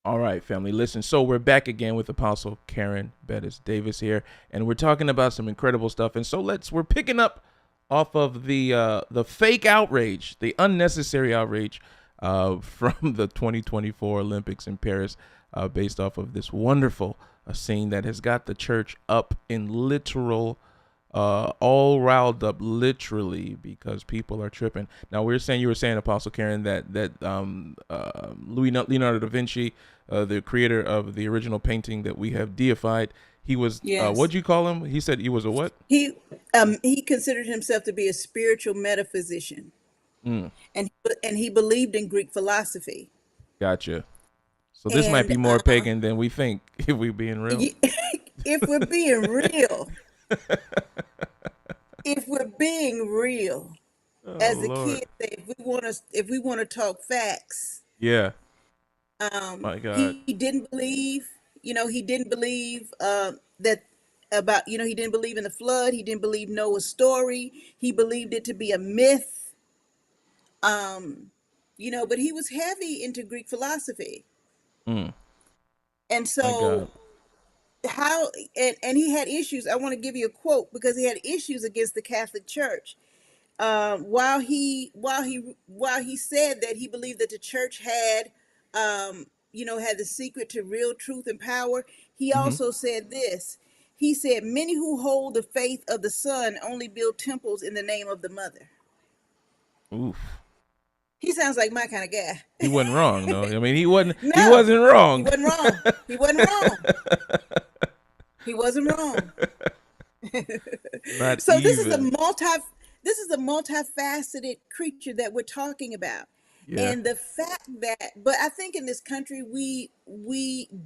All right, family, listen. So we're back again with Apostle Karen Bettis Davis here, and we're talking about some incredible stuff. And so we're picking up off of the fake outrage, the unnecessary outrage from the 2024 Olympics in Paris, based off of this wonderful scene that has got the church up in literal all riled up literally because people are tripping. Now you were saying Apostle Karen that Leonardo da Vinci, the creator of the original painting that we have deified, he was Yes. what'd you call him? He said he was a what? He considered himself to be a spiritual metaphysician, Mm, and he believed in Greek philosophy. gotcha. So this might And be more pagan than we think if we being real. if we're being real, if we're being real, Oh as the Lord. kids say, if we want to talk facts, Yeah. My God. he didn't believe. He didn't believe that about. He didn't believe in the flood. He didn't believe Noah's story. He believed it to be a myth. But he was heavy into Greek philosophy, Mm, and my God. so how and he had issues. I want to give you a quote because he had issues against the Catholic Church. While he said that he believed that the church had the secret to real truth and power, he Mm-hmm. also said this. He said, "Many who hold the faith of the Son only build temples in the name of the Mother." Oof. He sounds like my kind of guy. He wasn't wrong though. I mean, he wasn't. He No, wasn't he wrong. wasn't wrong. He wasn't wrong. He wasn't wrong. Not So even. this is a multifaceted creature that we're talking about. Yeah. And the fact that, but I think in this country we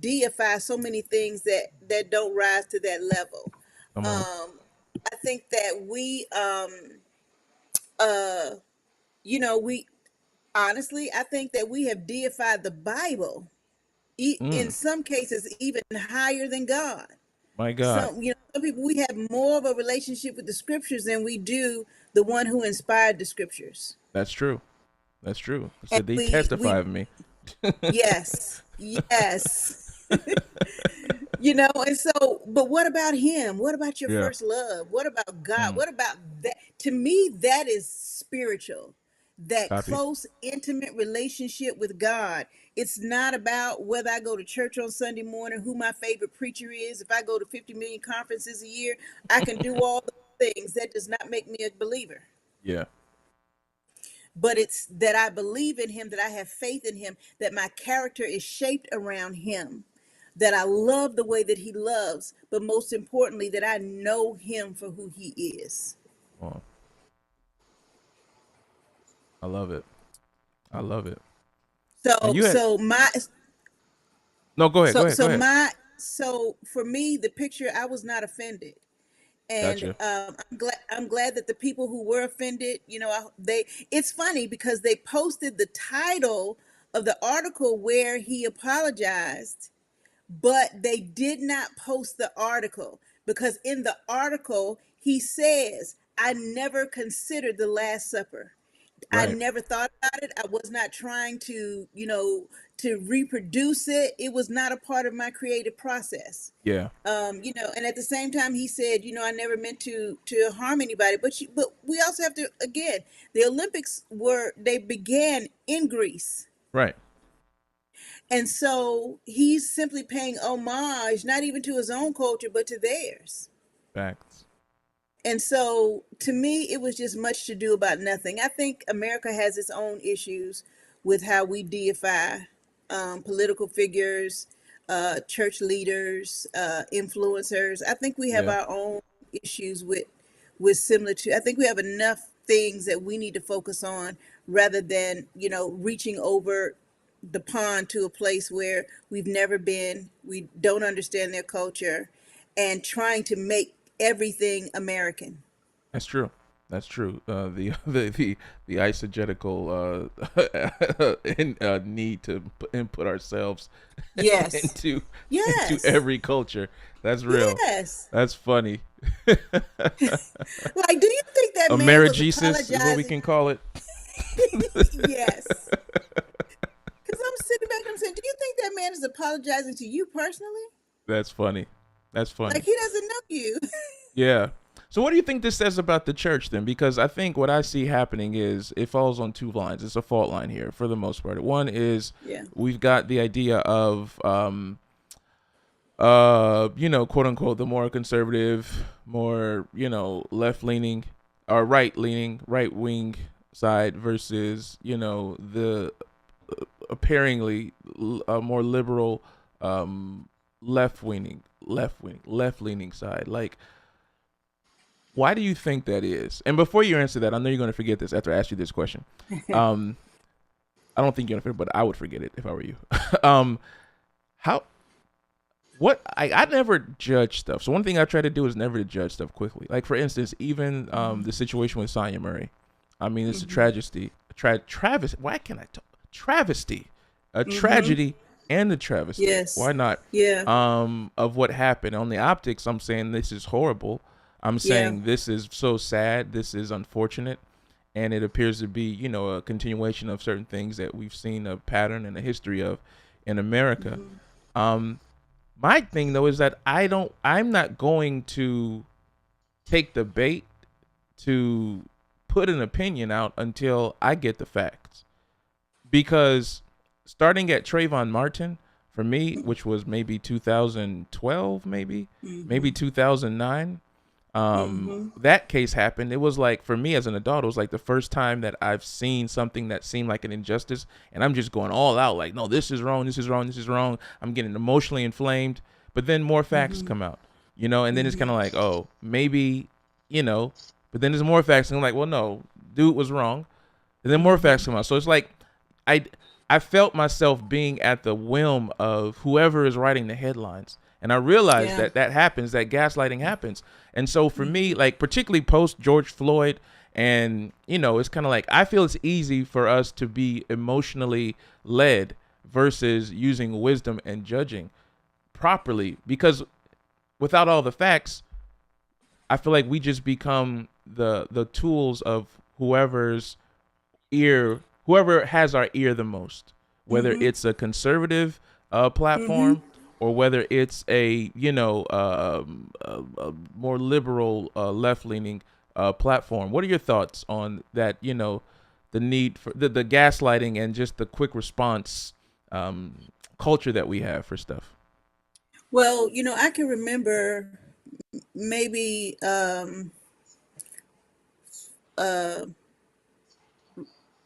deify so many things that don't rise to that level. Come on. um I think that uh we honestly, I think that we have deified the Bible, in Mm, some cases even higher than God. my God. Some people, we have more of a relationship with the scriptures than we do the one who inspired the scriptures. That's true. That's true. I And said they we testify of me. yes, yes. And so, but what about him? What about your Yeah. first love? What about God? Mm, What about that? To me, that is spiritual. That copy. close, intimate relationship with God. It's not about whether I go to church on Sunday morning, who my favorite preacher is. If I go to 50 million conferences a year, I can do all those things. That does not make me a believer. Yeah. But it's that I believe in him, that I have faith in him, that my character is shaped around him, that I love the way that he loves, but most importantly, that I know him for who he is. Well, I love it. I love it. Now So, you had so my, no. Go ahead. Go so, ahead. Go so ahead. my, so for me, the picture, I was not offended. And Gotcha. I'm glad that the people who were offended, it's funny because they posted the title of the article where he apologized, but they did not post the article because in the article he says, "I never considered the Last Supper. I Right. never thought about it. I was not trying to reproduce it. It was not a part of my creative process." Yeah. And at the same time he said, "I never meant to harm anybody." But we also have to, again, the Olympics they began in Greece. Right. And so he's simply paying homage, not even to his own culture, but to theirs. Facts. And so to me, it was just much to do about nothing. I think America has its own issues with how we deify political figures, church leaders, influencers. I think we have Yeah. our own issues with similar to. I think we have enough things that we need to focus on rather than reaching over the pond to a place where we've never been. We don't understand their culture, and trying to make everything American. That's true. That's true. The eisegetical need to input ourselves Yes. into into Yes. every culture. That's real. Yes. That's funny. Like, do you think that man was Amerigesis is what we apologizing? can call it. Yes. Because I'm was sitting back and I'm saying, do you think that man is apologizing to you personally? That's funny. That's Like funny. he doesn't know you. Yeah. So what do you think this says about the church then? Because I think what I see happening is it falls on two lines. It's a fault line here for the most part. One is Yeah. we've got the idea of quote unquote the more conservative, more, left leaning or right leaning, right wing side versus, the apparently more liberal left leaning side. Like, why do you think that is? And before you answer that, I know you're going to forget this after I ask you this question. Um, I don't think you're going to forget, but I would forget it if I were you. um, how? What? I never judge stuff. So one thing I try to do is never to judge stuff quickly. Like for instance, even the situation with Sonya Murray. I mean, it's a tragedy. Travesty. Why can't I talk? Travesty. A tragedy and a travesty. Yes. Why not? Yeah. Of what happened. On the optics, I'm saying this is horrible. I'm Yeah. saying this is so sad. This is unfortunate. And it appears to be, a continuation of certain things that we've seen a pattern and a history of in America. Um, my thing though is that I'm not going to take the bait to put an opinion out until I get the facts. Because starting at Trayvon Martin, for me, which was maybe 2012, maybe 2009, that case happened. It was like, for me as an adult, it was like the first time that I've seen something that seemed like an injustice, and I'm just going all out like, no, this is wrong, this is wrong, this is wrong. I'm getting emotionally inflamed, but then more facts come out, and then it's kind of like, oh, maybe, but then there's more facts, and I'm like, well, no, dude was wrong, and then more facts come out. So it's like, I I felt myself being at the whim of whoever is writing the headlines. And I realized Yeah. that happens, that gaslighting happens. And so for me, like particularly post George Floyd, and it's kind of like I feel it's easy for us to be emotionally led versus using wisdom and judging properly, because without all the facts, I feel like we just become the tools of whoever has our ear the most, whether it's a conservative platform or whether it's a more liberal left leaning platform. What are your thoughts on that? The need for the gaslighting and just the quick response culture that we have for stuff. Well, I can remember maybe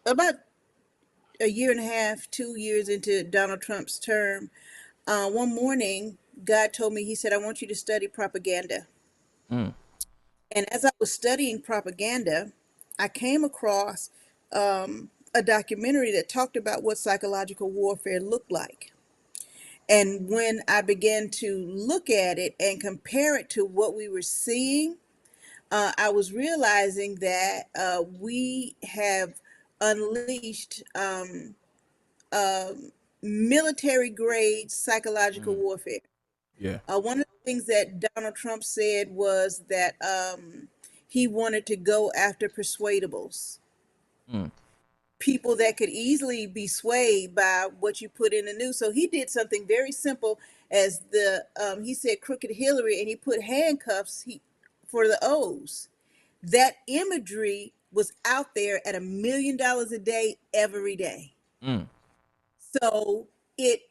about a year and a half, 2 years into Donald Trump's term, one morning, God told me, He said, I want you to study propaganda. Mm, And as I was studying propaganda, I came across a documentary that talked about what psychological warfare looked like. And when I began to look at it and compare it to what we were seeing, I was realizing that we have unleashed military grade psychological mm, warfare. yeah. One of the things that Donald Trump said was that he wanted to go after persuadables, Mm, people that could easily be swayed by what you put in the news. So he did something very simple as he said crooked Hillary, and he put handcuffs for the O's. That imagery was out there at $1 million a day every day. mm, So it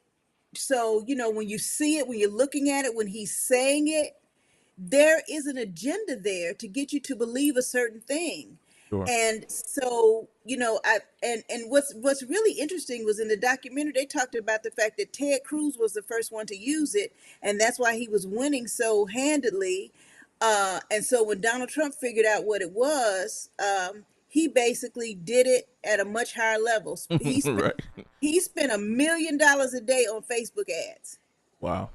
when you see it, when you're looking at it, when he's saying it, there is an agenda there to get you to believe a certain thing. sure. And so, I and what's really interesting was in the documentary they talked about the fact that Ted Cruz was the first one to use it, and that's why he was winning so handedly. And so when Donald Trump figured out what it was, he basically did it at a much higher level. Right. He spent $1 million a day on Facebook ads Wow.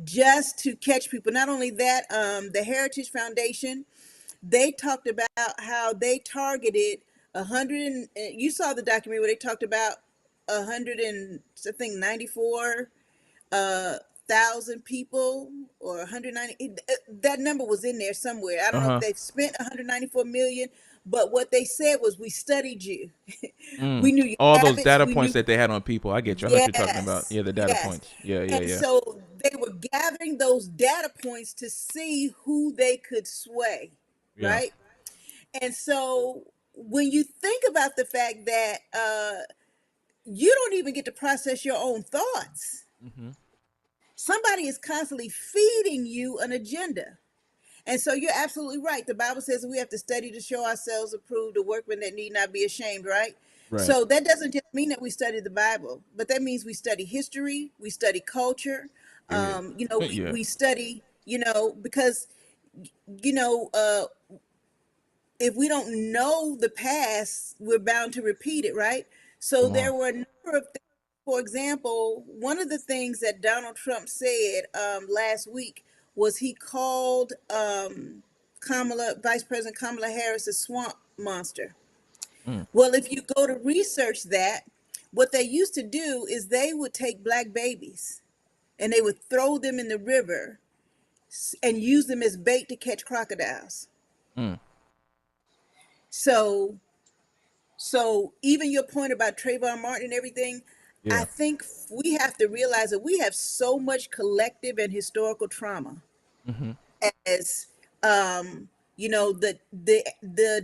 just to catch people. Not only that, the Heritage Foundation, they talked about how they targeted 100. You saw the documentary where they talked about 100 and I think 94 thousand people or 190. That number was in there somewhere. I don't know if Uh-huh. they've spent 194 million, But what they said was, we studied you. Mm. We knew your All those habits. data We points knew, that they had on people. I get you. I know what you're talking about. yes, Yeah, the data yes. points. Yeah, yeah, And yeah. so they were gathering those data points to see who they could sway, Yeah. right? And so when you think about the fact that you don't even get to process your own thoughts, Hmm. somebody is constantly feeding you an agenda. And so you're absolutely right. The Bible says we have to study to show ourselves approved, a workman that need not be ashamed, right? Right. So that doesn't just mean that we study the Bible, but that means we study history, we study culture, Period. Yeah. we study, because, you know, uh, if we don't know the past, we're bound to repeat it, right? So Come there on. were a number of things. For example, one of the things that Donald Trump said last week was he called Vice President Kamala Harris a swamp monster. Mm. Well, if you go to research that, what they used to do is they would take black babies and they would throw them in the river and use them as bait to catch crocodiles. Mm. So So even your point about Trayvon Martin and everything, I Yeah. think we have to realize that we have so much collective and historical trauma Hmm. as the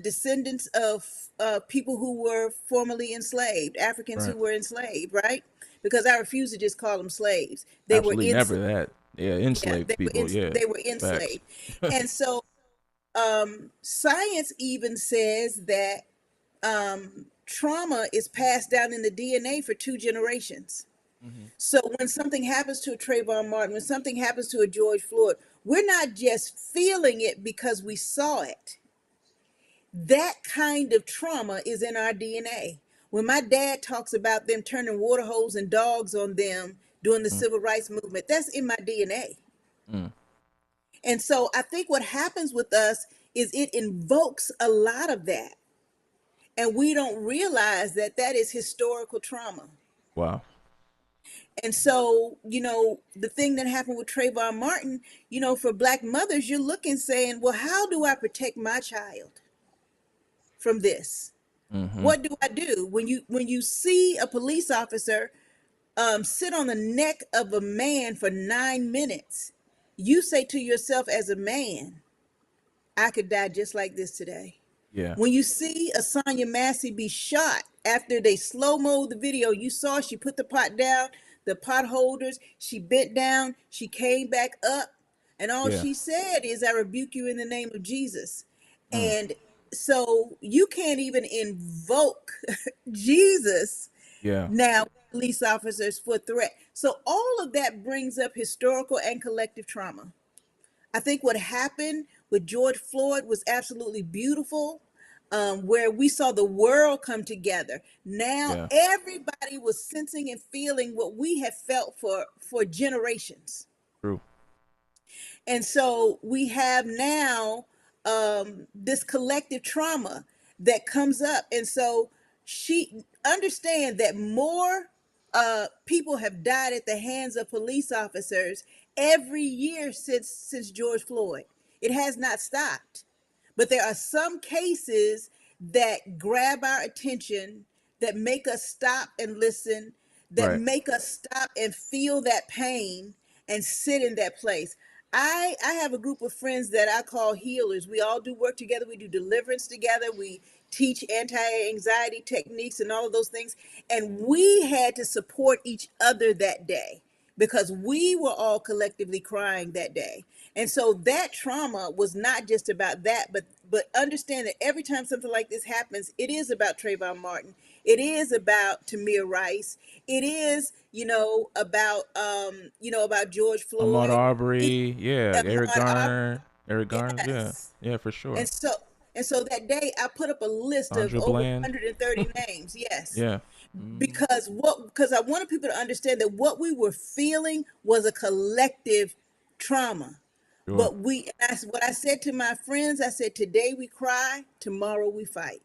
descendants of people who were formerly enslaved, Africans Right. who were enslaved, right? Because I refuse to just call them slaves. They were Absolutely never enslaved. that. Yeah, Yeah, enslaved people. Yeah. they were Facts. enslaved. And so science even says that trauma is passed down in the DNA for 2 generations. Hmm. So when something happens to a Trayvon Martin, when something happens to a George Floyd, we're not just feeling it because we saw it. That kind of trauma is in our DNA. When my dad talks about them turning water holes and dogs on them during the Mm. civil rights movement, that's in my DNA. Mm. And so I think what happens with us is it invokes a lot of that. And we don't realize that that is historical trauma. Wow. And so, the thing that happened with Trayvon Martin, for black mothers, you're looking saying, well, how do I protect my child from this? Hmm. What do I do when you see a police officer sit on the neck of a man for 9 minutes? You say to yourself as a man, I could die just like this today. Yeah. When you see a Sonya Massey be shot after they slow-mo the video, you saw she put the pot down, the pot holders, she bent down, she came back up, and all Yeah. she said is, I rebuke you in the name of Jesus. Mm. And so you can't even invoke Jesus Yeah. now, police officers, for threat. So all of that brings up historical and collective trauma. I think what happened with George Floyd was absolutely beautiful, where we saw the world come together. Now Yeah. everybody was sensing and feeling what we have felt for generations. True. And so we have now this collective trauma that comes up. And so she understand that more people have died at the hands of police officers every year since George Floyd. It has not stopped. But there are some cases that grab our attention, that make us stop and listen, that Right. make us stop and feel that pain and sit in that place. I have a group of friends that I call healers. We all do work together. We do deliverance together. We teach anti-anxiety techniques and all of those things. And we had to support each other that day because we were all collectively crying that day. And so that trauma was not just about that, but understand that every time something like this happens, it is about Trayvon Martin. It is about Tamir Rice. It is, about George Ahmaud Floyd. It, Arbery. Yeah. Eric Ahmaud Arbery. Garner. Eric Garner. Yeah. Yes. Yeah, for sure. And so and so that day I put up a list of Sandra over Bland. 130 names. Yes. Yeah. Hmm. Because I wanted people to understand that what we were feeling was a collective trauma. Sure. But that's what I said to my friends. I said, today we cry, tomorrow we fight.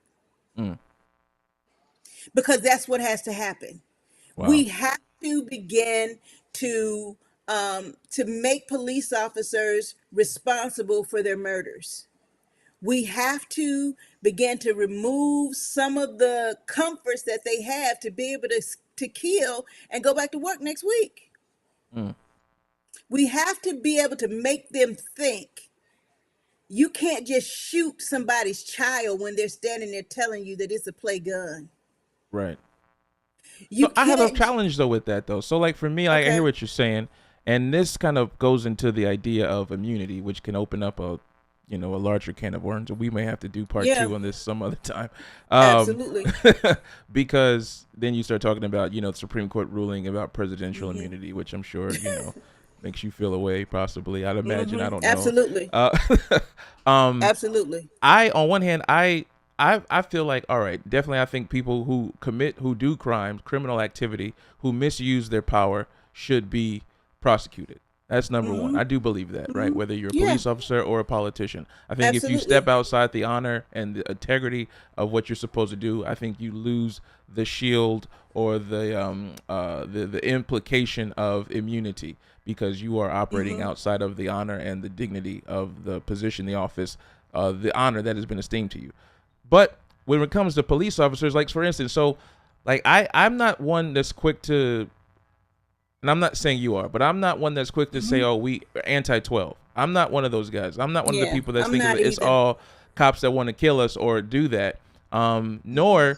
Mm. Because that's what has to happen. Wow. We have to begin to make police officers responsible for their murders. We have to begin to remove some of the comforts that they have to be able to kill and go back to work next week. Mm, We have to be able to make them think. You can't just shoot somebody's child when they're standing there telling you that it's a play gun. right. You So I have a can't. challenge though with that though. So like for me, like, I hear Okay. what you're saying, and this kind of goes into the idea of immunity, which can open up a, a larger can of worms. And we may have to do part Yeah, two on this some other time, um, absolutely. because then you start talking about the Supreme Court ruling about presidential Hmm. immunity, which I'm sure makes you feel away. Possibly, I'd imagine. I don't know. Absolutely. Uh, um, Absolutely. I on one hand, I feel like, all right, definitely I think people who do crimes, criminal activity, who misuse their power should be prosecuted. That's number one. Hmm. I do believe that, right? Hmm. Whether you're a Yeah, police officer or a politician. I think if you step absolutely. outside the honor and the integrity of what you're supposed to do, I think you lose the shield or the implication of immunity because you are operating Hmm. outside of the honor and the dignity of the position, the office, the honor that has been esteemed to you. But when it comes to police officers, like for instance, so like I'm not one that's quick to, and I'm not saying you are, but I'm not one that's quick to say, Hmm. oh, we anti 12. I'm not one of those guys. I'm not one of the Yeah, people that's I'm thinking not that it's either. all cops that want to kill us or do that. Nor,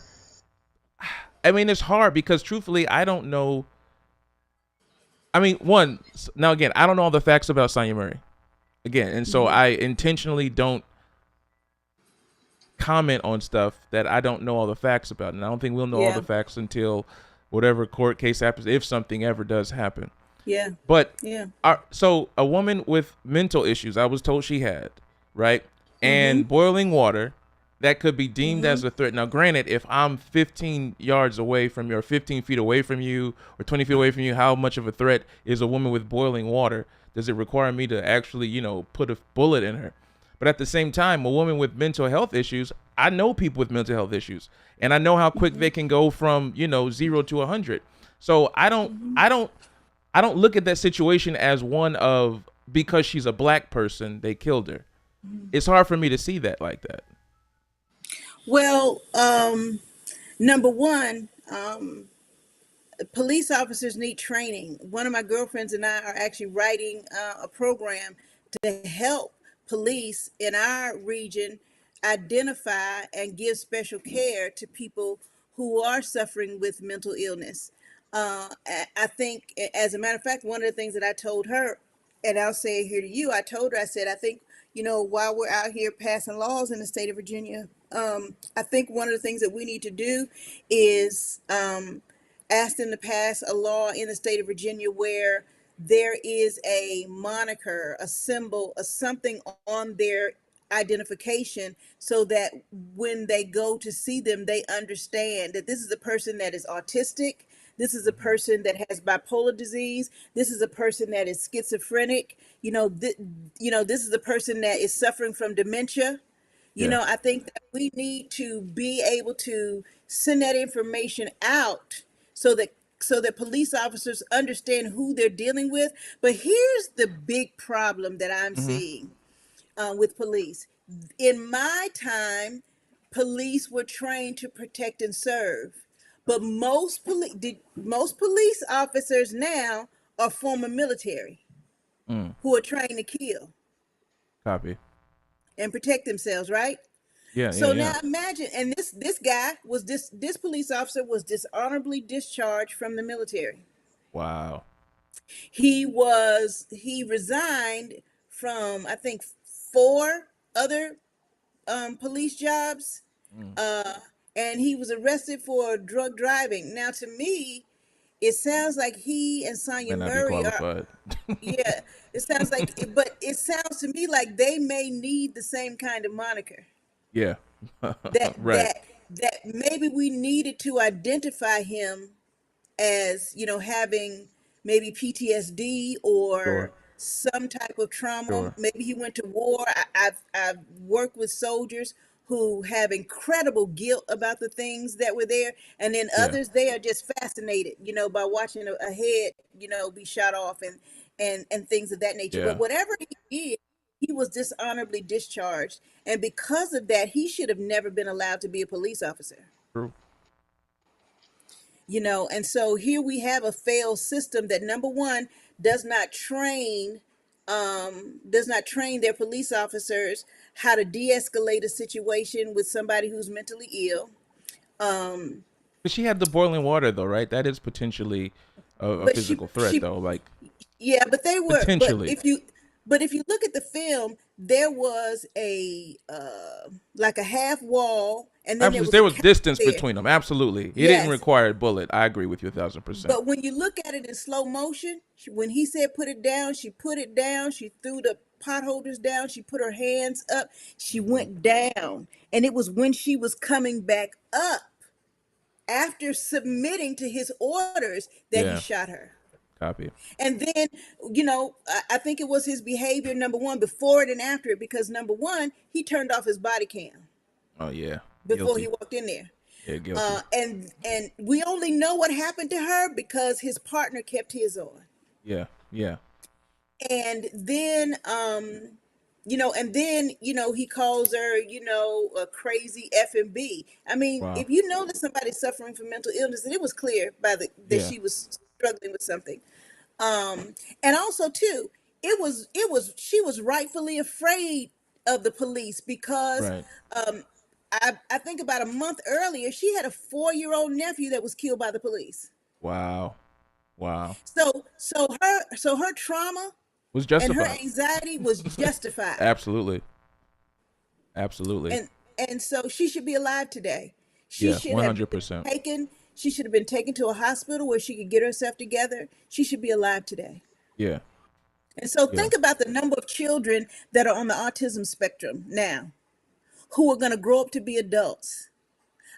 I mean, it's hard because truthfully, I don't know. I mean, now again, I don't know all the facts about Sonya Murray again, and so Hmm. I intentionally don't comment on stuff that I don't know all the facts about, and I don't think we'll know all the Yeah, facts until whatever court case happens, if something ever does happen. yeah, But yeah. so a woman with mental issues, I was told she had, right, Hmm. and boiling water that could be deemed Hmm. as a threat. Now, granted, if I'm 15 yards away from you, or 15 feet away from you, or 20 feet away from you, how much of a threat is a woman with boiling water? Does it require me to actually, put a bullet in her? But at the same time, a woman with mental health issues, I know people with mental health issues, and I know how quick they can go from 0 to 100. So I don't look at that situation as one of, because she's a black person they killed her. It's hard for me to see that like that. Well, number one, police officers need training. One of my girlfriends and I are actually writing a program to help police in our region identify and give special care to people who are suffering with mental illness. I think, as a matter of fact, one of the things that I told her, and I'll say it here to you, I told her, I said, I think, while we're out here passing laws in the state of Virginia, I think one of the things that we need to do is asked them to pass a law in the state of Virginia where there is a moniker, a symbol, a something on their identification so that when they go to see them, they understand that this is a person that is autistic. This is a person that has bipolar disease. This is a person that is schizophrenic. This is a person that is suffering from dementia. Yeah. I think that we need to be able to send that information out so that police officers understand who they're dealing with. But here's the big problem that I'm Mm-hmm. seeing with police. In my time, police were trained to protect and serve, but most police officers now are former military Mm. who are trained to kill Copy. and protect themselves, right? Yeah. Yeah. So Yeah. now imagine, and this guy was this police officer was dishonorably discharged from the military. Wow. He resigned from, I think, four other police jobs, Mm. uh, and he was arrested for drug driving. Now, to me, it sounds like he and May Sonya not be Murray are, qualified. yeah. It sounds like, but it sounds to me like they may need the same kind of moniker. Yeah. that Right. that that maybe we needed to identify him as having maybe PTSD Sure. or some type of trauma. Sure. Maybe he went to war. I've worked with soldiers who have incredible guilt about the things that were there, and then Yeah. others, they are just fascinated, by watching a head, be shot off and things of that nature. Yeah. But whatever he is, he was dishonorably discharged, and because of that, he should have never been allowed to be a police officer. True. And so here we have a failed system that, number one, does not train their police officers how to de-escalate a situation with somebody who's mentally ill. But she had the boiling water though, right? That is potentially a But she physical threat she though, like Yeah, but they were. potentially. But if you look at the film, there was a like a half wall, and then there Absolutely, was a there was counter distance there. between them. Absolutely, he didn't Yes, require a bullet. I agree with you 1,000%. but when you look at it in slow motion, when he said put it down, she put it down. She threw the pot holders down. She put her hands up. She went down, and it was when she was coming back up after submitting to his orders that he Yeah, shot her. copy. And then, I think it was his behavior, number one, before it and after it, because number one, he turned off his body cam Oh yeah, before he guilty. walked in there. Yeah, guilty. And we only know what happened to her because his partner kept his on. Yeah, yeah. And then, he calls her, a crazy F and B. I mean, Wow. if you know that somebody's suffering from mental illness, and it was clear that Yeah, she was struggling with something. And also too, she was rightfully afraid of the police because right. um, I think about a month earlier, she had a 4-year-old nephew that was killed by the police. Wow, wow. So her trauma Was and her justified. anxiety was justified. Absolutely, absolutely. And so she should be alive today. She Yeah, should one have hundred been percent. taken. She should have been taken to a hospital where she could get herself together. She should be alive today. Yeah, And so yeah. think about the number of children that are on the autism spectrum now who are going to grow up to be adults.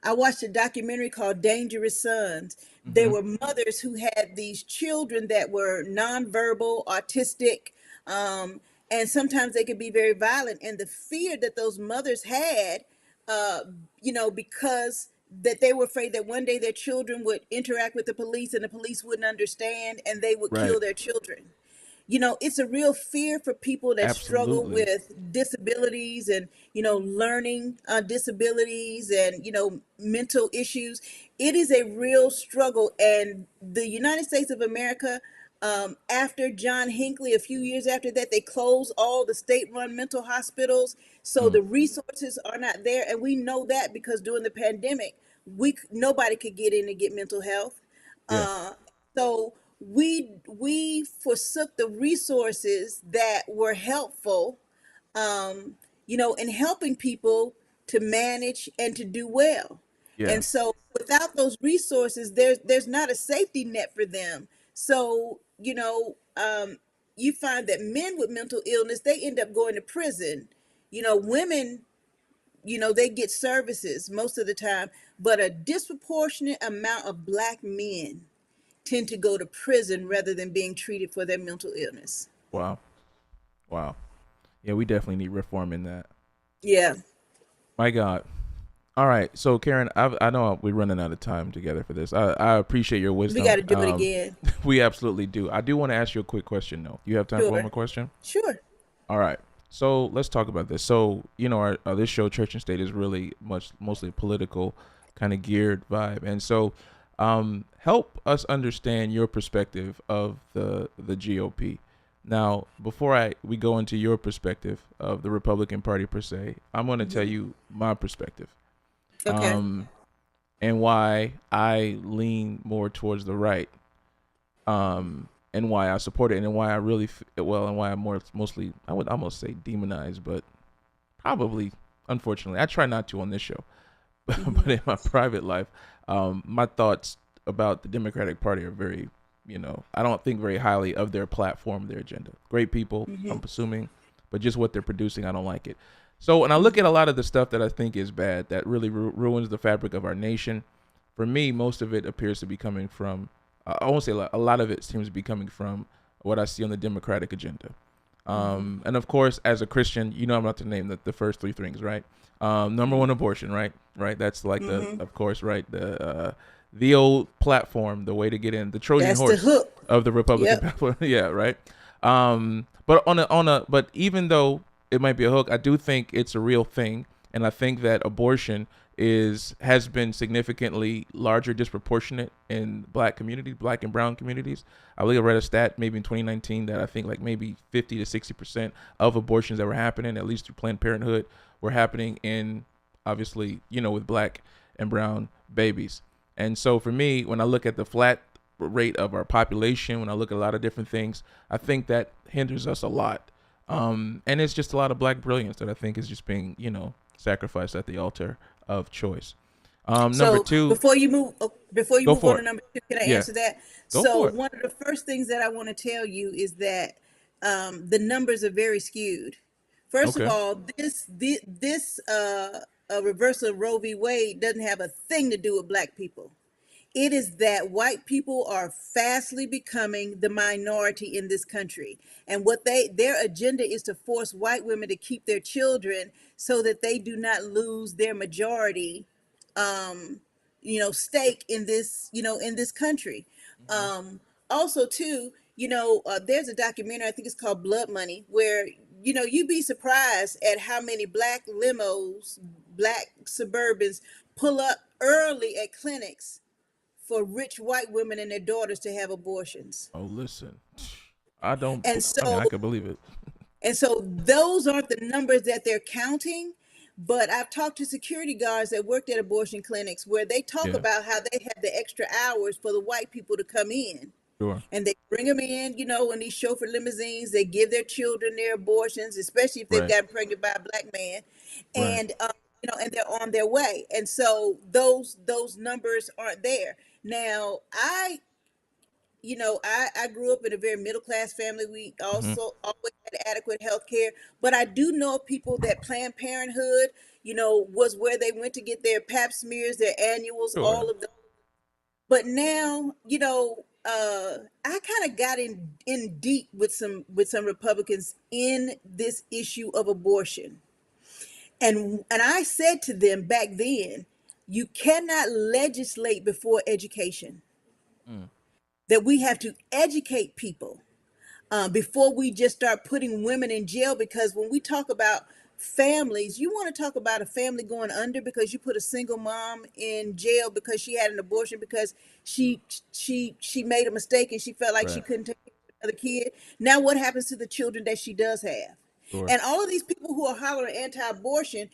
I watched a documentary called Dangerous Sons. There Hmm. were mothers who had these children that were nonverbal, autistic, and sometimes they could be very violent. And the fear that those mothers had, uh, because that they were afraid that one day their children would interact with the police and the police wouldn't understand and they would Right. kill their children. It's a real fear for people that struggle Absolutely. with disabilities and, learning disabilities and, mental issues. It is a real struggle. And the United States of America, after John Hinckley, a few years after that, they closed all the state-run mental hospitals. So Mm. the resources are not there. And we know that because during the pandemic, nobody could get in and get mental health. Yeah. Uh, so we forsook the resources that were helpful, in helping people to manage and to do well. Yeah. And so without those resources, there's not a safety net for them. So, you find that men with mental illness, they end up going to prison. Women, they get services most of the time, but a disproportionate amount of black men tend to go to prison rather than being treated for their mental illness. Wow. Wow. Yeah, we definitely need reform in that. Yeah, My God. All right. So Karen, I know we're running out of time together for this. I appreciate your we got wisdom. to do it again. We absolutely do. I do want to ask you a quick question though. You have time for one Sure, more question? sure. All right. So let's talk about this. So, our this show, Church and State, is really mostly political kind of geared vibe. And so help us understand your perspective of the GOP. Now, before we go into your perspective of the Republican Party per se, I'm going to tell you my perspective, Okay. and why I lean more towards the right, and why I support it, and why I really and why I'm mostly, I would almost say demonized, but probably, unfortunately, I try not to on this show, but in my private life, my thoughts about the Democratic Party are very, I don't think very highly of their platform, their agenda. Great people, I'm assuming, but just what they're producing, I don't like it. So when I look at a lot of the stuff that I think is bad, that really ruins the fabric of our nation, for me, most of it appears to be coming from, I won't say a lot of it seems to be coming from what I see on the Democratic agenda. And of course, as a Christian, I'm about to name the first three things, right? Number one, abortion, right? Right. That's like of course, right. The old platform, the way to get in, the Trojan That's the horse hook. of the Republican Yep. platform. Yeah. Right. But but even though it might be a hook. I do think it's a real thing, and I think that abortion has been significantly larger, disproportionate in black communities, black and brown communities. I believe I read a stat maybe in 2019 that I think like maybe 50 to 60% of abortions that were happening, at least through Planned Parenthood, were happening in, obviously, with black and brown babies. And so for me, when I look at the flat rate of our population, when I look at a lot of different things, I think that hinders us a lot. And it's just a lot of black brilliance that I think is just being, sacrificed at the altar of choice. Number So two, before you move go on for to it. number two, can I Yeah, answer that? go So for it. one of the first things that I want to tell you is that the numbers are very skewed. First of Okay. all, this reversal of Roe v. Wade doesn't have a thing to do with black people. It is that white people are fastly becoming the minority in this country. And what their agenda is to force white women to keep their children so that they do not lose their majority stake in this country. Mm-hmm. Also too, there's a documentary, I think it's called Blood Money, where you'd be surprised at how many black limos, black Suburbans pull up early at clinics for rich white women and their daughters to have abortions. Oh, listen, I don't. And I mean, so I could believe it. those aren't the numbers that they're counting. But I've talked to security guards that worked at abortion clinics where they talk Yeah, about how they have the extra hours for the white people to come in. sure. And they bring them in, in these chauffeur limousines. They give their children their abortions, especially if they've Right, gotten pregnant by a black man, right. and and they're on their way. And so those numbers aren't there now. I grew up in a very middle class family. We Mm-hmm. also always had adequate health care. But I do know people that Planned Parenthood, was where they went to get their pap smears, their annuals, Sure. all of them. But now, I kind of got in deep with some Republicans in this issue of abortion. And I said to them back then, you cannot legislate before education. Mm. That we have to educate people before we just start putting women in jail. Because when we talk about families, you want to talk about a family going under because you put a single mom in jail because she had an abortion because she made a mistake and she felt like she Right. couldn't take care of another kid. Now what happens to the children that she does have? Sure. And all of these people who are hollering anti-abortion,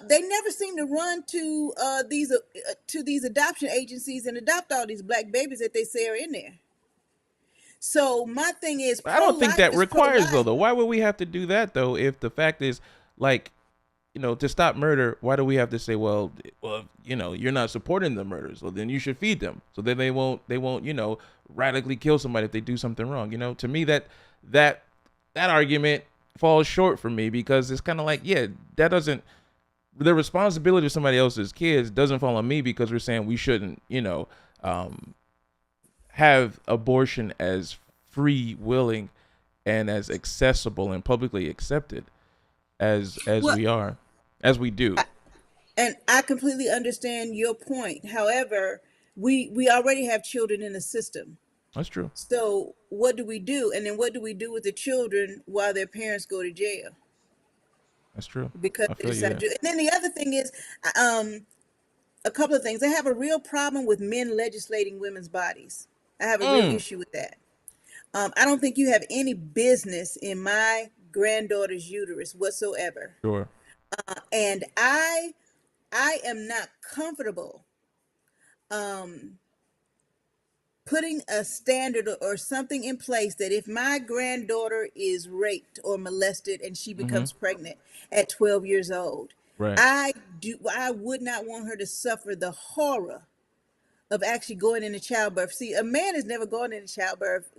they never seem to run to these adoption agencies and adopt all these black babies that they say are in there. So my thing is, I don't think pro-life that is requires though. pro-life. Though, why would we have to do that though? If the fact is, like, to stop murder, why do we have to say, well, you're not supporting the murders, well, then you should feed them, so then they won't, radically kill somebody if they do something wrong. To me, that argument falls short for me because it's kind of like, yeah, that doesn't, the responsibility of somebody else's kids doesn't fall on me because we're saying we shouldn't, have abortion as free willing and as accessible and publicly accepted as Well, we do. and I completely understand your point. However, we already have children in the system. That's true. So what do we do? And then what do we do with the children while their parents go to jail That's true. because I they feel you decide there. to? And then the other thing is, a couple of things. I have a real problem with men legislating women's bodies. I have a real Mm, issue with that. I don't think you have any business in my granddaughter's uterus whatsoever. sure. And I am not comfortable um, putting a standard or something in place that if my granddaughter is raped or molested and she Mm-hmm. becomes pregnant at 12 years old, Right. I would not want her to suffer the horror of actually going into childbirth. See, a man has never gone into childbirth.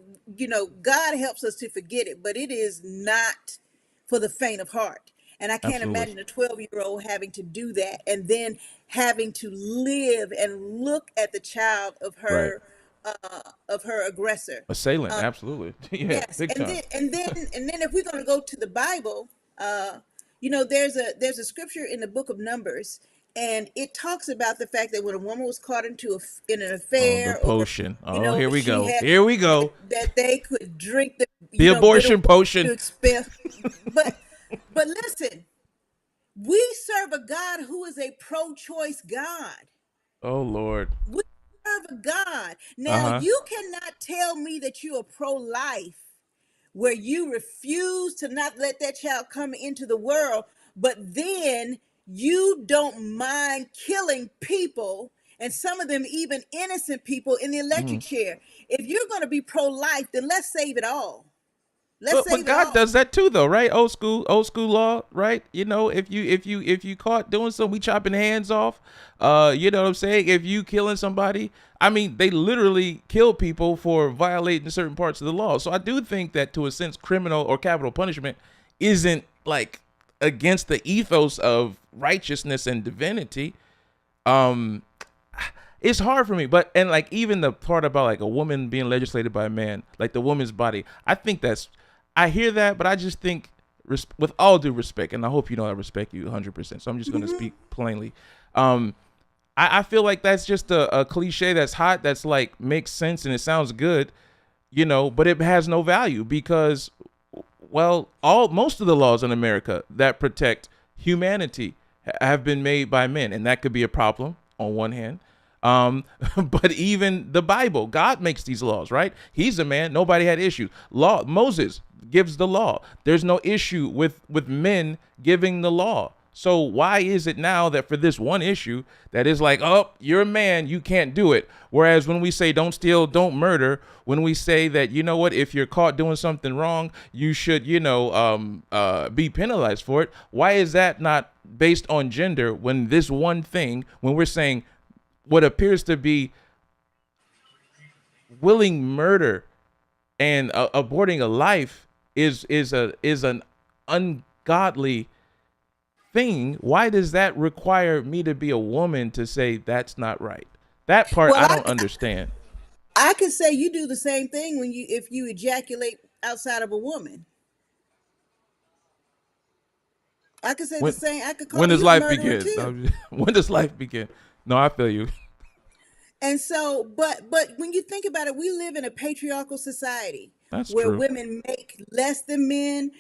God helps us to forget it, but it is not for the faint of heart. And I can't Absolutely. imagine a 12-year-old having to do that and then having to live and look at the child Right. of her aggressor. Assailant. Absolutely. Yeah. Yes, Big and time. then if we're going to go to the Bible, there's a scripture in the book of Numbers, and it talks about the fact that when a woman was caught in an Oh, the affair, or potion. Oh, here we she go. had Here we go. that they could drink the The bitter abortion water to potion. expel, but But listen, we serve a God who is a pro-choice God. Oh Lord. We serve a God. Uh Now, huh. you cannot tell me that you are pro-life where you refuse to not let that child come into the world, but then you don't mind killing people, and some of them even innocent people in the Hmm. electric chair. If you're going to be pro-life, then let's save it all. Let's But save it God all. does that too, though, right? Old school law, right? You know, if you caught doing something, we chopping hands off. You know what I'm saying? If you killing somebody, I mean, they literally kill people for violating certain parts of the law. So I do think that, to a sense, criminal or capital punishment isn't like against the ethos of righteousness and divinity. Um, it's hard for me, but and like even the part about like a woman being legislated by a man, like the woman's body, I think that's, I hear that, but I just think, with all due respect, and I hope you know I respect you 100%, so I'm just going to speak plainly. um I feel like that's just a cliche that's hot, that's like makes sense and it sounds good, you know, but it has no value because, well, most of the laws in America that protect humanity have been made by men, and that could be a problem on one hand. But even the Bible, God makes these laws, right? He's a man. Nobody had issues. Moses gives the law. There's no issue with men giving the law. So why is it now that for this one issue that is like, oh, you're a man, you can't do it? Whereas when we say don't steal, don't murder, when we say that, you know what, if you're caught doing something wrong, you should, be penalized for it. Why is that not based on gender when this one thing, when we're saying what appears to be willing murder and aborting a life is an ungodly thing? Why does that require me to be a woman to say that's not right? That part Well, I don't understand. I could say you do the same thing when if you ejaculate outside of a woman. I could say the When same. I could when call does you a life murderer begin? too. When does life begin? No, I feel you. And so, but when you think about it, we live in a patriarchal society That's where true. women make less than men.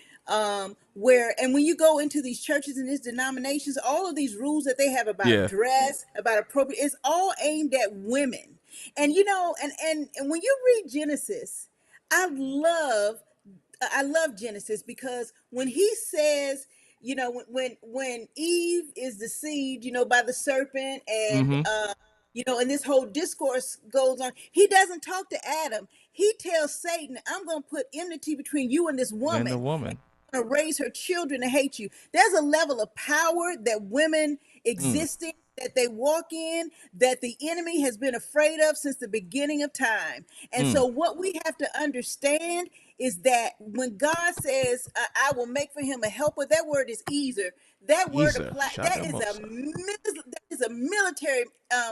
Where and when you go into these churches and these denominations, all of these rules that they have about Yeah. dress, about appropriate, it's all aimed at women. And you know, and when you read Genesis, I love I love Genesis because when he says, you know, when Eve is deceived, you know, by the serpent, and Mm-hmm. you know, and this whole discourse goes on, he doesn't talk to Adam. He tells Satan, "I'm going to put enmity between you and this And the woman, woman. to raise her children to hate you." There's a level of power that women Mm. exist in, that they walk in, that the enemy has been afraid of since the beginning of time. And Mm. so, what we have to understand is that when God says, "I will make for him a helper," that word is easer. That word Isa apply that is Shadamosa. that is a military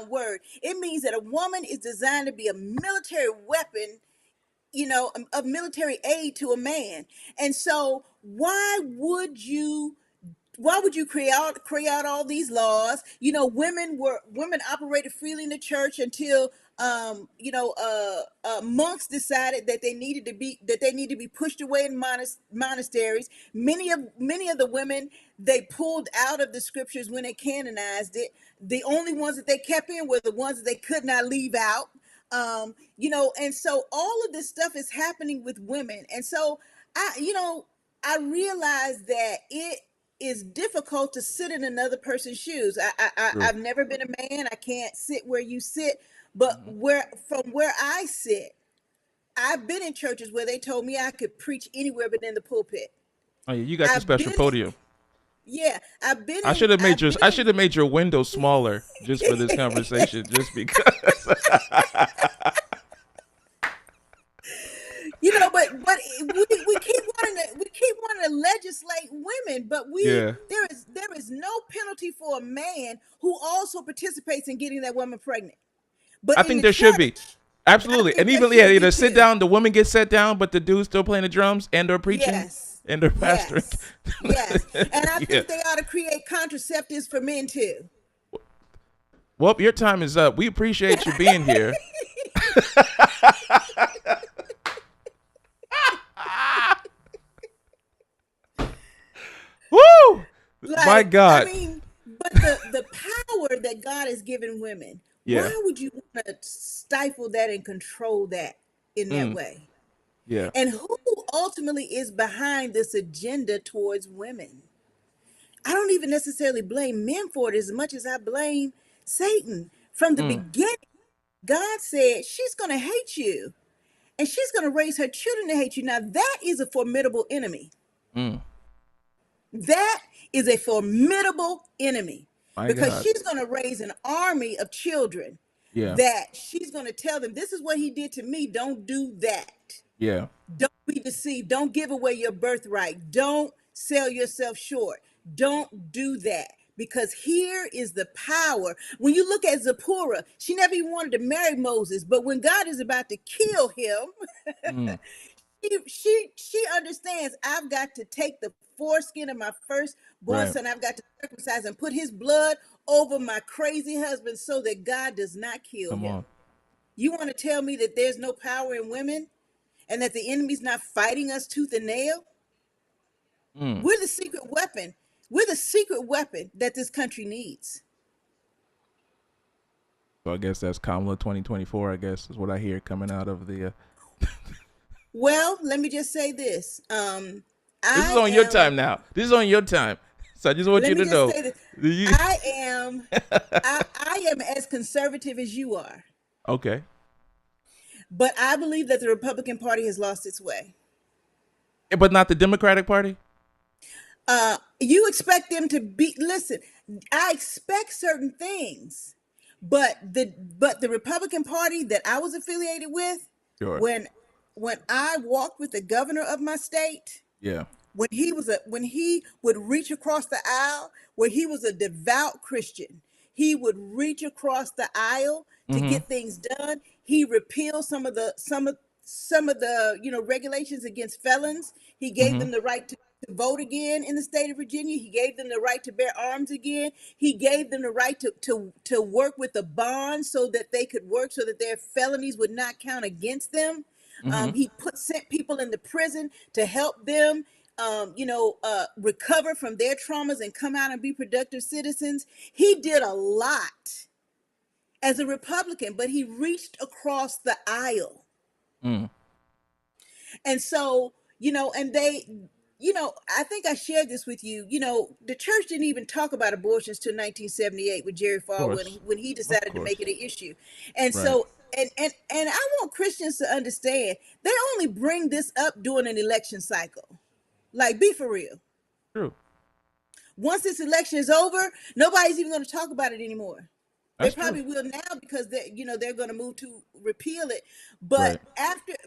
word. It means that a woman is designed to be a military weapon, you know, of military aid to a man. And so why would you create all these laws? You know, women operated freely in the church until monks decided that they need to be pushed away in monasteries. Many of the women they pulled out of the scriptures when they canonized it. The only ones that they kept in were the ones that they could not leave out. And so all of this stuff is happening with women. And so I realize that it is difficult to sit in another person's shoes. True. I've never been a man. I can't sit where you sit, but Mm-hmm. where I sit, I've been in churches where they told me I could preach anywhere but in the pulpit. Oh yeah, you got the I've special been in, podium. yeah, I've been I in, should have made I've your been I in. should have made your window smaller just for this conversation, just because. But we keep wanting to legislate women, but Yeah. there is no penalty for a man who also participates in getting that woman pregnant. But I in think the there should church, be. I Absolutely. think And there even, yeah, should be either sit too. down, the woman gets set down, but the dude's still playing the drums and or preaching Yes, and or pastoring. yes, yes, and I Yeah. think they ought to create contraceptives for men too. Well, your time is up. We appreciate you being here. Woo! My I God. mean, but the power that God has given women, Yeah. why would you want to stifle that and control that in that Mm. way? Yeah. And who ultimately is behind this agenda towards women? I don't even necessarily blame men for it as much as I blame Satan. From the Mm. beginning, God said she's going to hate you and she's going to raise her children to hate you. Now, that is a formidable enemy. Mm. That is a formidable enemy My because God. she's going to raise an army of children Yeah. that she's going to tell them, this is what he did to me. Don't do that. Yeah. Don't be deceived. Don't give away your birthright. Don't sell yourself short. Don't do that. Because here is the power. When you look at Zipporah, she never even wanted to marry Moses, but when God is about to kill him, Mm. she understands I've got to take the foreskin of my firstborn Right. son, I've got to circumcise and put his blood over my crazy husband so that God does not kill Come him. on. You want to tell me that there's no power in women and that the enemy's not fighting us tooth and nail? Mm. We're the secret weapon. We're the secret weapon that this country needs. So I guess that's Kamala 2024. I guess is what I hear coming out of the. Well, let me just say this. This is I on your am, time now. This is on your time. So I just want let you me to just know. say this. You- I am, I am as conservative as you are, okay. but I believe that the Republican Party has lost its way. But not the Democratic Party. You expect them to be, listen, I expect certain things, but the Republican Party that I was affiliated with, Sure. when when I walked with the governor of my state, Yeah. when he would reach across the aisle, where he was a devout Christian, he would reach across the aisle to Mm-hmm. get things done. He repealed some of the regulations against felons. He gave Mm-hmm. them the right to vote again in the state of Virginia. He gave them the right to bear arms again. He gave them the right to work with a bond so that they could work, so that their felonies would not count against them. Mm-hmm. He sent people into prison to help them, recover from their traumas and come out and be productive citizens. He did a lot as a Republican, but he reached across the aisle. Mm. And so, and they, I think I shared this with you. The church didn't even talk about abortions till 1978 with Jerry Of Falwell course. when he Of decided to make course. it an issue. And Right. so, and I want Christians to understand they only bring this up during an election cycle. Like, be for real. True. Once this election is over, nobody's even going to talk about it anymore. They That's true. probably will now because they're going to move to repeal it. Right.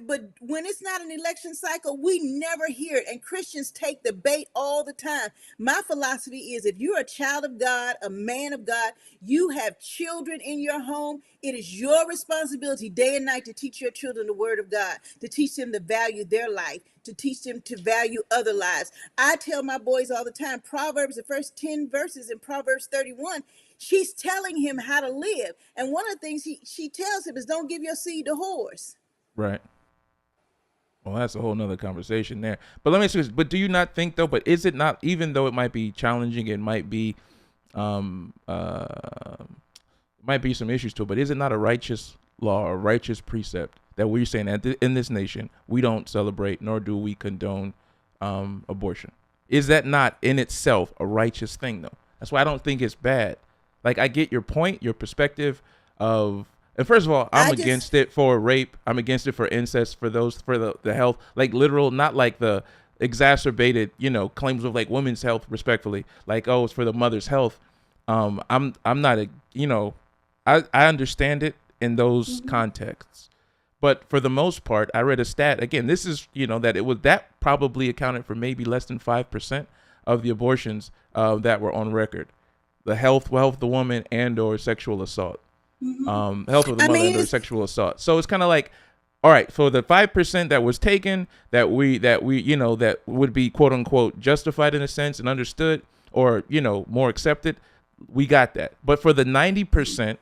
But when it's not an election cycle, we never hear it. And Christians take the bait all the time. My philosophy is, if you're a child of God, a man of God, you have children in your home, it is your responsibility day and night to teach your children the word of God, to teach them to value their life, to teach them to value other lives. I tell my boys all the time, Proverbs, the first 10 verses in Proverbs 31, she's telling him how to live. And one of the things she tells him is, don't give your seed to whores. Right. Well, that's a whole nother conversation there. But let me ask you this. But do you not think though? But is it not? Even though it might be challenging, it might be, might be some issues to it. But is it not a righteous law, a righteous precept that we're saying that in this nation we don't celebrate nor do we condone abortion? Is that not in itself a righteous thing though? That's why I don't think it's bad. Like, I get your point, your perspective of, and first of all, I'm against it for rape. I'm against it for incest, for the health, like literal, not like the exacerbated, claims of like women's health, respectfully, like, oh, it's for the mother's health. I'm not I understand it in those contexts, but for the most part, I read a stat again. This is, that probably accounted for maybe less than 5% of the abortions that were on record. The health of the woman and or sexual assault, health of the mother and or sexual assault. So it's kind of like, all right, for the 5% that was taken, that would be quote unquote justified in a sense and understood, or more accepted, we got that. But for the 90%,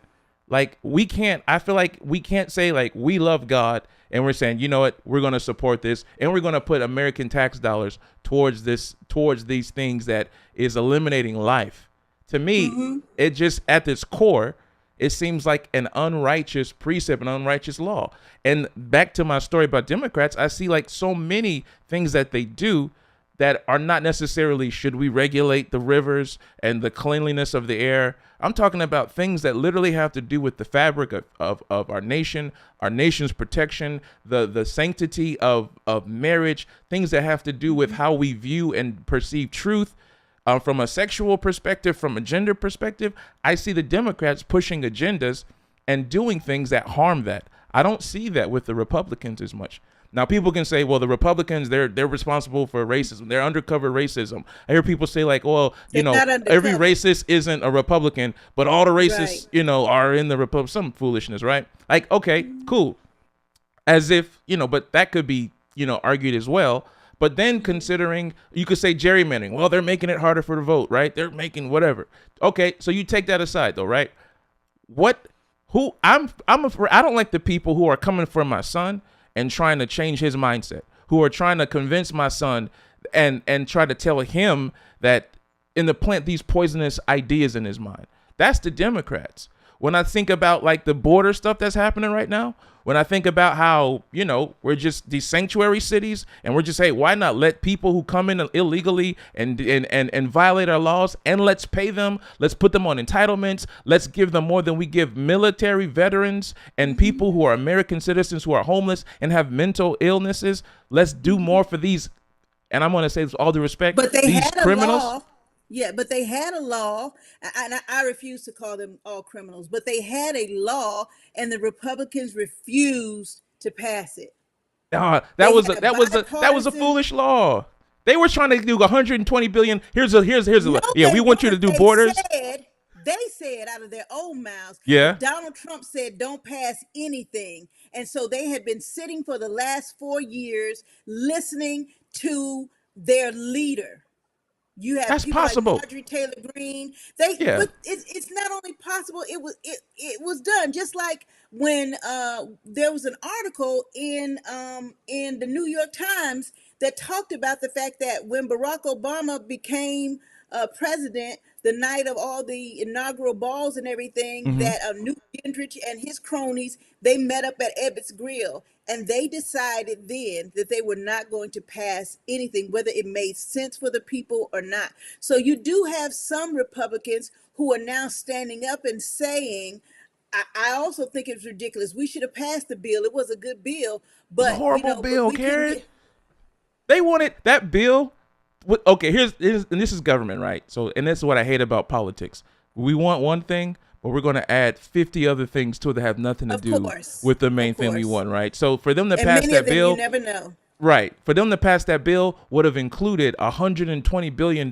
like, I feel like we can't say like we love God and we're saying, you know what, we're going to support this and we're going to put American tax dollars towards these things that is eliminating life. To me, it just at its core, it seems like an unrighteous precept, an unrighteous law. And back to my story about Democrats, I see like so many things that they do that are not necessarily should we regulate the rivers and the cleanliness of the air. I'm talking about things that literally have to do with the fabric of our nation, our nation's protection, the sanctity of marriage, things that have to do with how we view and perceive truth. From a sexual perspective, from a gender perspective, I see the Democrats pushing agendas and doing things that harm that. I don't see that with the Republicans as much. Now, people can say, well, the Republicans, they're responsible for racism. They're undercover racism. I hear people say like, well, every racist isn't a Republican, but all the racists, are in the Republic. Some foolishness, right? Like, okay, cool. As if, but that could be, argued as well. But then considering, you could say gerrymandering. Well, they're making it harder for the vote, right? They're making whatever. Okay, so you take that aside, though, right? I don't like the people who are coming for my son and trying to change his mindset, who are trying to convince my son and try to tell him that plant these poisonous ideas in his mind. That's the Democrats. When I think about like the border stuff that's happening right now, when I think about how, we're just these sanctuary cities and we're just, hey, why not let people who come in illegally and violate our laws, and let's pay them. Let's put them on entitlements. Let's give them more than we give military veterans and people who are American citizens who are homeless and have mental illnesses. Let's do more for these. And I'm going to say this with all due respect, but they these had criminals. A law. Yeah, but they had a law, and I refuse to call them all criminals, but they had a law, and the Republicans refused to pass it. That was a foolish law. They were trying to do 120 billion. Here's a yeah. We want you to do borders. They said out of their own mouths. Yeah. Donald Trump said, "Don't pass anything," and so they had been sitting for the last 4 years listening to their leader. You have That's people possible. like Marjorie Taylor Greene. But it's not only possible. It was done. Just like when there was an article in the New York Times that talked about the fact that when Barack Obama became president, the night of all the inaugural balls and everything, that Newt Gingrich and his cronies, they met up at Ebbets Grill. And they decided then that they were not going to pass anything, whether it made sense for the people or not. So you do have some Republicans who are now standing up and saying, I also think it's ridiculous. We should have passed the bill. It was a good bill, but a horrible bill, Karen. They wanted that bill. Okay, here's and this is government, right? So, and that's what I hate about politics. We want one thing, but we're going to add 50 other things to it that have nothing to do with the main thing we want, right? So for them to pass that bill, you never know. Right. For them to pass that bill would have included $120 billion,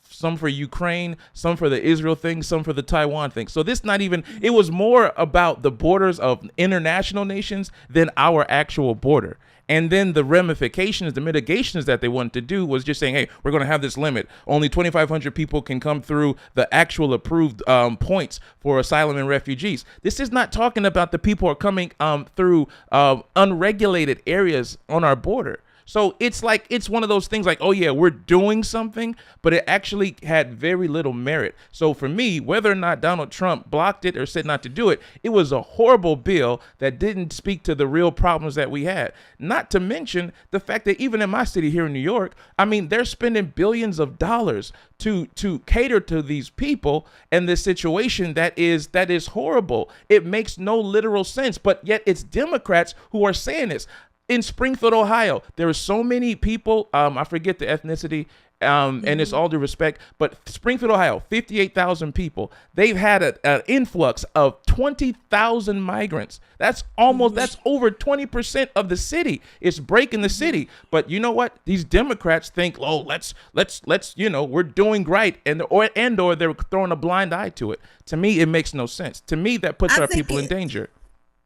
some for Ukraine, some for the Israel thing, some for the Taiwan thing. So this not even, it was more about the borders of international nations than our actual border. And then the ramifications, the mitigations that they wanted to do was just saying, hey, we're going to have this limit. Only 2,500 people can come through the actual approved points for asylum and refugees. This is not talking about the people who are coming through unregulated areas on our border. So it's like, it's one of those things like, oh yeah, we're doing something, but it actually had very little merit. So for me, whether or not Donald Trump blocked it or said not to do it, it was a horrible bill that didn't speak to the real problems that we had. Not to mention the fact that even in my city here in New York, I mean, they're spending billions of dollars to cater to these people and this situation that is horrible. It makes no literal sense, but yet it's Democrats who are saying this. In Springfield, Ohio, there are so many people, I forget the ethnicity, and it's all due respect, but Springfield, Ohio, 58,000 people. They've had an influx of 20,000 migrants. That's over 20% of the city. It's breaking the city. But you know what? These Democrats think, oh, let's, we're doing right, or they're throwing a blind eye to it. To me, it makes no sense. To me, that puts our people in danger.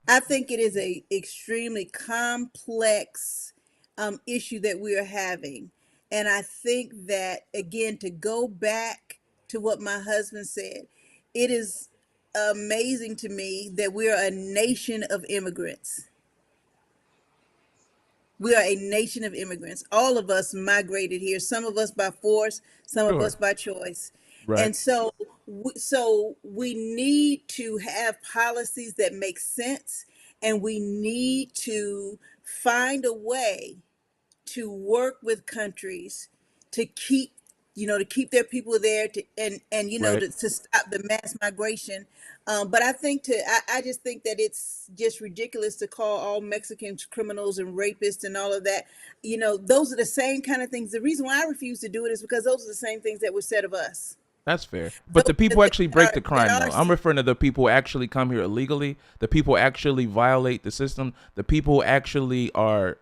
I think it is a extremely complex issue that we are having. And I think that, again, to go back to what my husband said, it is amazing to me that we are a nation of immigrants. We are a nation of immigrants. All of us migrated here. Some of us by force, some of Sure. us by choice. Right. And so we need to have policies that make sense, and we need to find a way to work with countries to keep to keep their people there, to and Right. to stop the mass migration. But I just think that it's just ridiculous to call all Mexicans criminals and rapists and all of that. Those are the same kind of things. The reason why I refuse to do it is because those are the same things that were said of us. That's fair. But Those the are the people things actually break the that crime, are though. I'm referring to the people who actually come here illegally, the people who actually violate the system, the people who actually are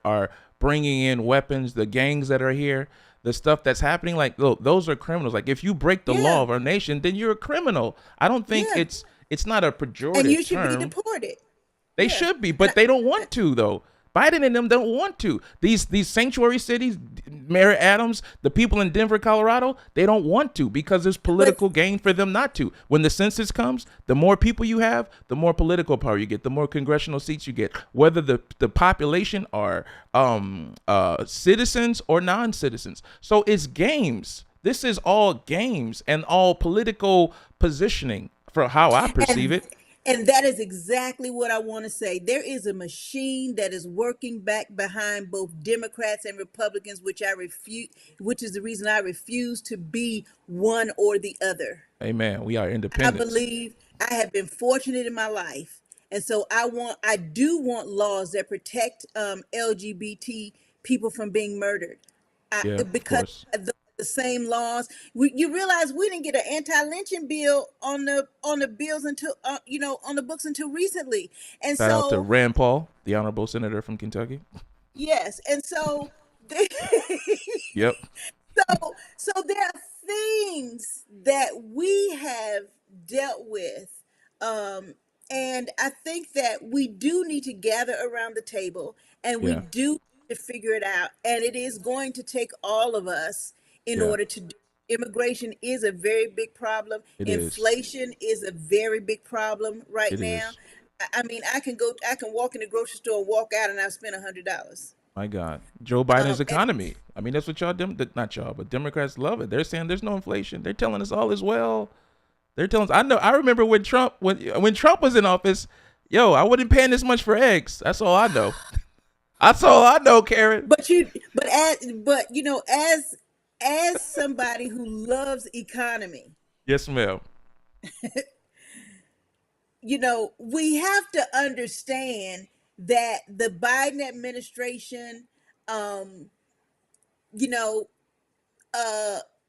bringing in weapons, the gangs that are here, the stuff that's happening. Like, those are criminals. Like, if you break the law yeah, of our nation, then you're a criminal. I don't think yeah, it's not a and pejorative you should be term. deported. They Yeah. should be, And but they don't want to though. Biden and them don't want to. These sanctuary cities, Mayor Adams, the people in Denver, Colorado, they don't want to because there's but political gain for them not to. When the census comes, the more people you have, the more political power you get, the more congressional seats you get, whether the population are citizens or non-citizens. So it's games. This is all games and all political positioning for how I perceive and it. and that is exactly what I want to say. There is a machine that is working back behind both Democrats and Republicans, which is the reason I refuse to be one or the other. Amen. We are I independents. believe I have been fortunate in my life, and so I do want laws that protect LGBT people from being murdered. Yeah, of Because course. the same laws. You realize we didn't get an anti-lynching bill on the bills until on the books until recently, and Shout out to so Rand Paul, the honorable senator from Kentucky. yes, and so. Yep. So there are things that we have dealt with, um, and I think that we do need to gather around the table, and we Yeah. do need to figure it out. And it is going to take all of us in Yeah. order to do. Immigration is a very big problem. It is. Inflation is a very big problem right It now. is. I mean, I can walk in the grocery store and walk out, and I've spent $100. My God. Joe Biden's And economy. I mean, that's what not y'all, but Democrats love it. They're saying there's no inflation. They're telling us all is well. They're telling us. I remember when Trump was in office, yo, I wasn't paying this much for eggs. That's all I know. That's all I know, Karen. But as somebody who loves economy, Yes, ma'am. we have to understand that the Biden administration, um, you know,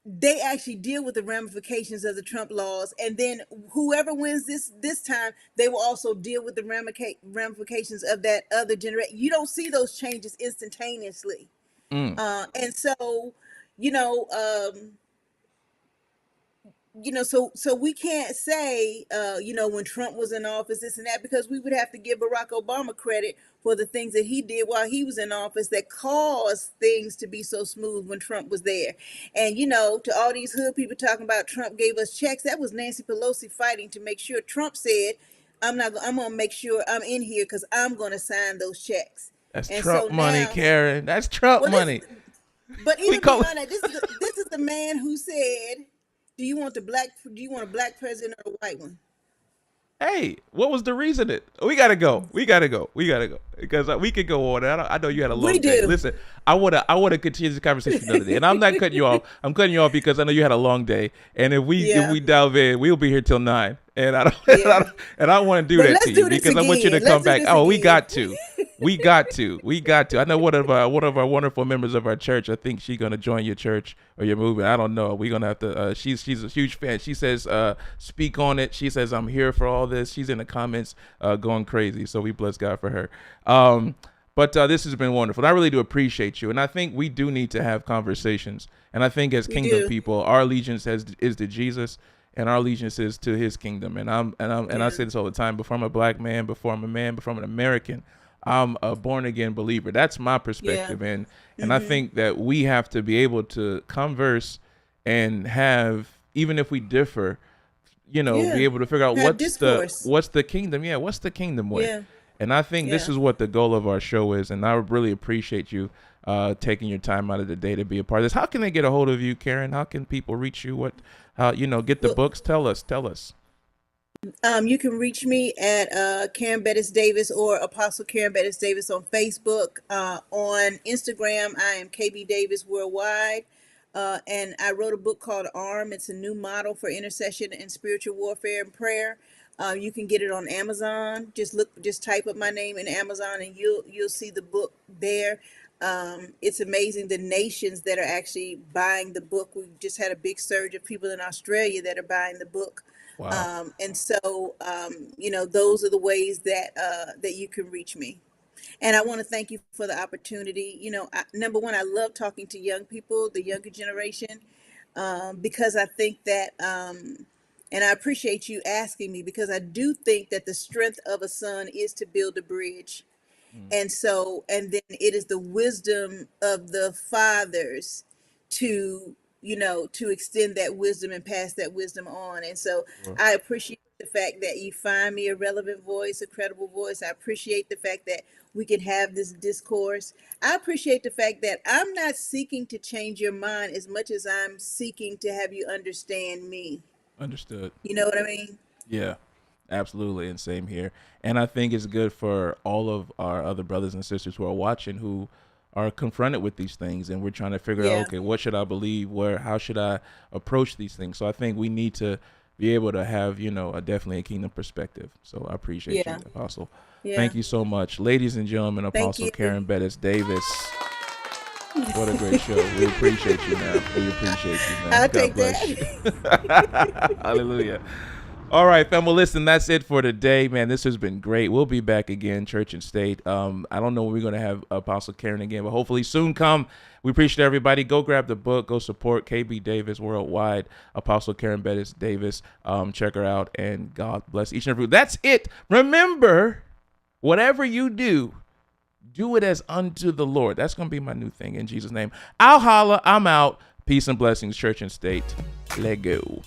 they actually deal with the ramifications of the Trump laws, and then whoever wins this time, they will also deal with the ramifications of that other generation. You don't see those changes instantaneously, Mm. and so you know. So we can't say, when Trump was in office, this and that, because we would have to give Barack Obama credit for the things that he did while he was in office that caused things to be so smooth when Trump was there. And, to all these hood people talking about Trump gave us checks, that was Nancy Pelosi fighting to make sure. Trump said, I'm going to make sure I'm in here because I'm going to sign those checks. That's And so Trump money, now, Karen. That's Trump well, this, money. but We even call it. beyond that, this is the man who said, Do you want a black president or a white one? Hey, what was the reason? We gotta go. We gotta go. We gotta go because we could go on. I know you had a We long day. do. Listen, I wanna continue this conversation another day, and I'm not cutting you off. I'm cutting you off because I know you had a long day, and if Yeah. we dive in, we'll be here till 9. And I don't, Yeah. and I don't want to do But that let's to you do this because I want you to again. come Let's do back. this Oh, we again. got to. We got to. We got to. I know one of our wonderful members of our church. I think she's gonna join your church or your movement. I don't know. We're gonna have to. She's a huge fan. She says, "Speak on it." She says, "I'm here for all this." She's in the comments, going crazy. So we bless God for her. But this has been wonderful. I really do appreciate you, and I think we do need to have conversations. And I think as We kingdom do. people, our allegiance is to Jesus, and our allegiance is to His kingdom. And I Yeah. say this all the time. Before I'm a black man, before I'm a man, before I'm an American, I'm a born again believer. That's my Yeah. perspective, and I think that we have to be able to converse and have, even if we differ, be Yeah. able to figure out Have discourse. what's the kingdom. Yeah, what's the kingdom way? Yeah. And I think this Yeah. is what the goal of our show is. And I really appreciate you taking your time out of the day to be a part of this. How can they get a hold of you, Karen? How can people reach you? What, how, get the Well, books? Tell us. you can reach me at Karen Bettis Davis or Apostle Karen Bettis Davis on Facebook. On Instagram, I am KB Davis Worldwide. And I wrote a book called Arm. It's a new model for intercession and spiritual warfare and prayer. You can get it on Amazon. Just type up my name in Amazon, and you'll see the book there. It's amazing the nations that are actually buying the book. We just had a big surge of people in Australia that are buying the book. Wow. And so, those are the ways that you can reach me. And I want to thank you for the opportunity. Number one, I love talking to young people, the younger generation, because I think that, and I appreciate you asking me, because I do think that the strength of a son is to build a bridge. Mm, And then it is the wisdom of the fathers to, to extend that wisdom and pass that wisdom on. And so sure. I appreciate the fact that you find me a relevant voice, a credible voice. I appreciate the fact that we can have this discourse. I appreciate the fact that I'm not seeking to change your mind as much as I'm seeking to have you understand me. Understood. You know what I mean? Yeah, absolutely, and same here. And I think it's good for all of our other brothers and sisters who are watching, who are confronted with these things, and we're trying to figure out, Yeah. okay, what should I believe? How should I approach these things? So I think we need to be able to have, definitely a kingdom perspective. So I appreciate you, Yeah. Apostle. Yeah. Thank you so much, ladies and gentlemen. Thank Apostle you. Karen Bettis Davis. What a great show. We appreciate you, man. We appreciate you, man. I'll God take bless you. that. Hallelujah. All right, fam. Well, listen, that's it for today, man. This has been great. We'll be back again, Church and State. I don't know when we're going to have Apostle Karen again, but hopefully soon come. We appreciate everybody. Go grab the book. Go support KB Davis Worldwide, Apostle Karen Bettis Davis. Check her out, and God bless each and every. That's it. Remember, whatever you do it as unto the Lord. That's going to be my new thing in Jesus' name. I'll holla. I'm out. Peace and blessings, Church and State. Let go.